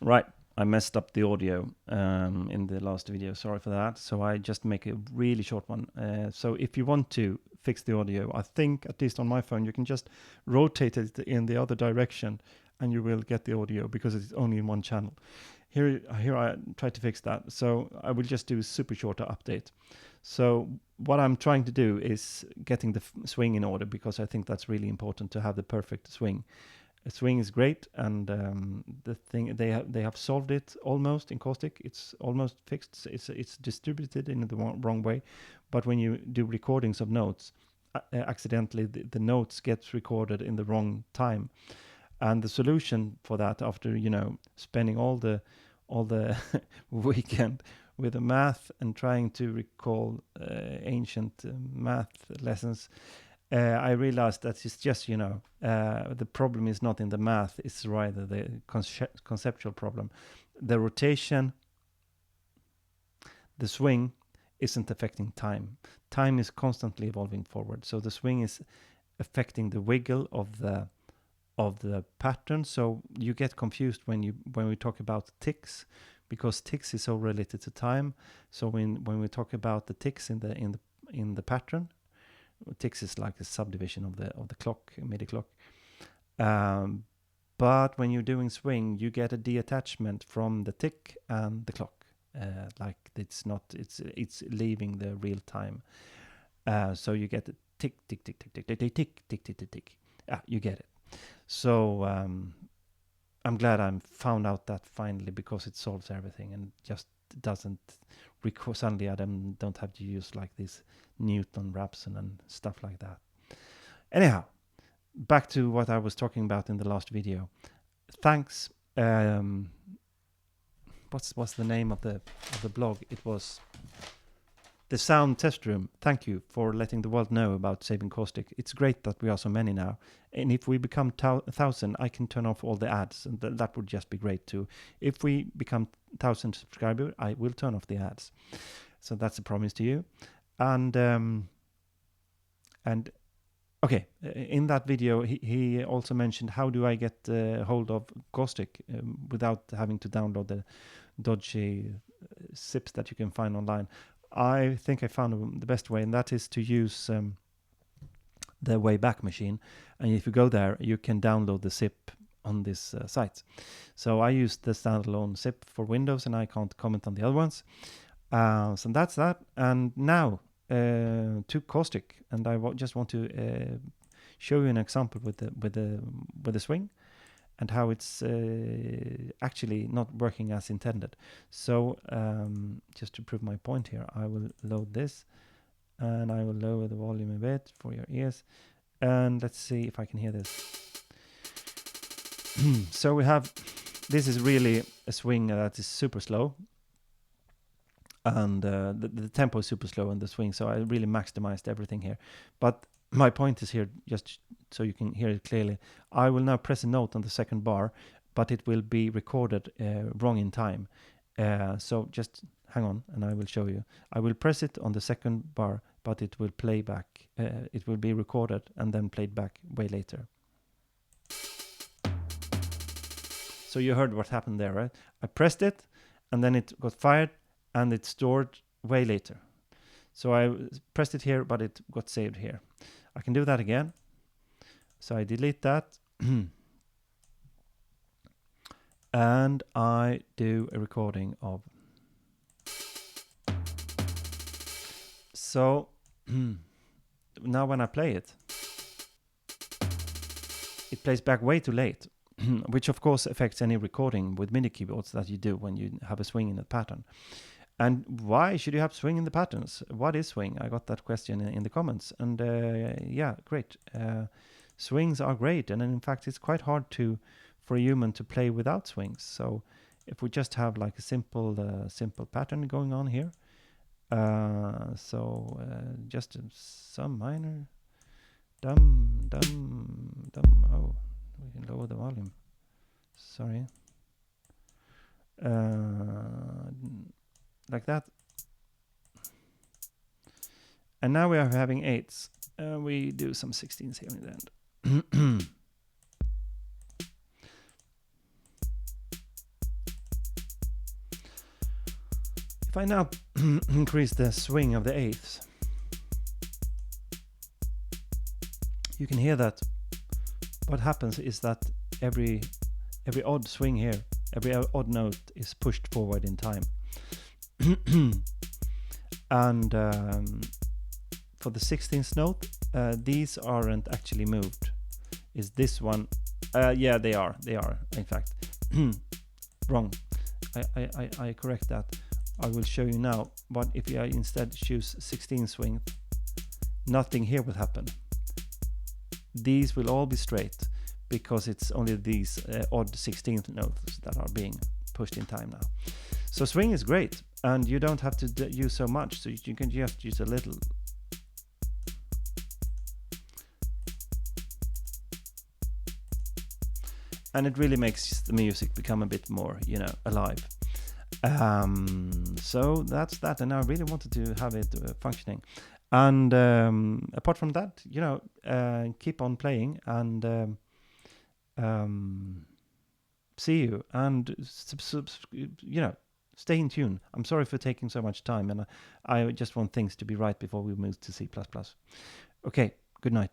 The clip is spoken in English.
Right, I messed up the audio in the last video. Sorry for that. So I just make a really short one. So if you want to fix the audio, I think at least on my phone you can just rotate it in the other direction, and you will get the audio because it's only in one channel. Here I try to fix that. So I will just do a super short update. So what I'm trying to do is getting the swing in order, because I think that's really important to have the perfect swing. A swing is great, and the thing they have solved it almost in Caustic. It's almost fixed. It's distributed in the wrong way, but when you do recordings of notes, accidentally the notes gets recorded in the wrong time, and the solution for that, after spending all the weekend with the math and trying to recall ancient math lessons, I realized that it's just, the problem is not in the math, it's rather the conceptual problem. The rotation, the swing, isn't affecting time. Time is constantly evolving forward. So the swing is affecting the wiggle of the pattern. So you get confused when we talk about ticks, because ticks is so related to time. So when we talk about the ticks in the pattern, ticks is like a subdivision of the clock, MIDI clock. But when you're doing swing, you get a detachment from the tick and the clock. Like it's leaving the real time. So you get the tick, tick, tick, tick, tick, tick, tick, tick, tick, tick, tick, tick. You get it. So I'm glad I found out that finally, because it solves everything and just doesn't record. Suddenly I don't have to use like these Newton raps and stuff like that. Anyhow, back to what I was talking about in the last video. Thanks. What's the name of the blog? It was the Sound Test Room. Thank you for letting the world know about Saving Caustic. It's great that we are so many now. And if we become 1,000, I can turn off all the ads. And that would just be great too. If we become 1,000 subscribers, I will turn off the ads. So that's a promise to you. And okay, in that video, he also mentioned, how do I get hold of Caustic without having to download the dodgy zips that you can find online. I think I found the best way, and that is to use the Wayback Machine. And if you go there, you can download the zip on this site. So I used the standalone zip for Windows, and I can't comment on the other ones. So that's that. And now to Caustic, and I just want to show you an example with the swing, and how it's actually not working as intended. So just to prove my point here, I will load this, and I will lower the volume a bit for your ears, and let's see if I can hear this. So this is really a swing that is super slow, and the tempo is super slow in the swing, so I really maximized everything here. But my point is here, just so you can hear it clearly, I will now press a note on the second bar, but it will be recorded wrong in time. So just hang on, and I will show you. I will press it on the second bar, but it will play back. It will be recorded and then played back way later. So you heard what happened there, right? I pressed it, and then it got fired, and it stored way later. So I pressed it here, but it got saved here. I can do that again. So I delete that. And I do a recording of. So now when I play it, it plays back way too late, which of course affects any recording with MIDI keyboards that you do when you have a swing in a pattern. And why should you have swing in the patterns? What is swing? I got that question in the comments. And yeah, great. Swings are great. And in fact, it's quite hard for a human to play without swings. So if we just have like a simple pattern going on here. Just some minor dum. Oh, we can lower the volume. Sorry. Like that. And now we are having 8s. We do some 16s here in the end. If I now increase the swing of the eighths, you can hear that what happens is that every odd swing here, every odd note is pushed forward in time. And for the 16th note, these aren't actually moved. Is this one? Yeah, they are, in fact. Wrong. I correct that. I will show you now. But if I instead choose 16 swing, nothing here will happen. These will all be straight because it's only these odd 16th notes that are being pushed in time now. So swing is great, and you don't have to use so much, so you can just use a little. And it really makes the music become a bit more, alive. So that's that, and I really wanted to have it functioning. And apart from that, keep on playing, and see you, and stay in tune. I'm sorry for taking so much time, and I just want things to be right before we move to C++. Okay, good night.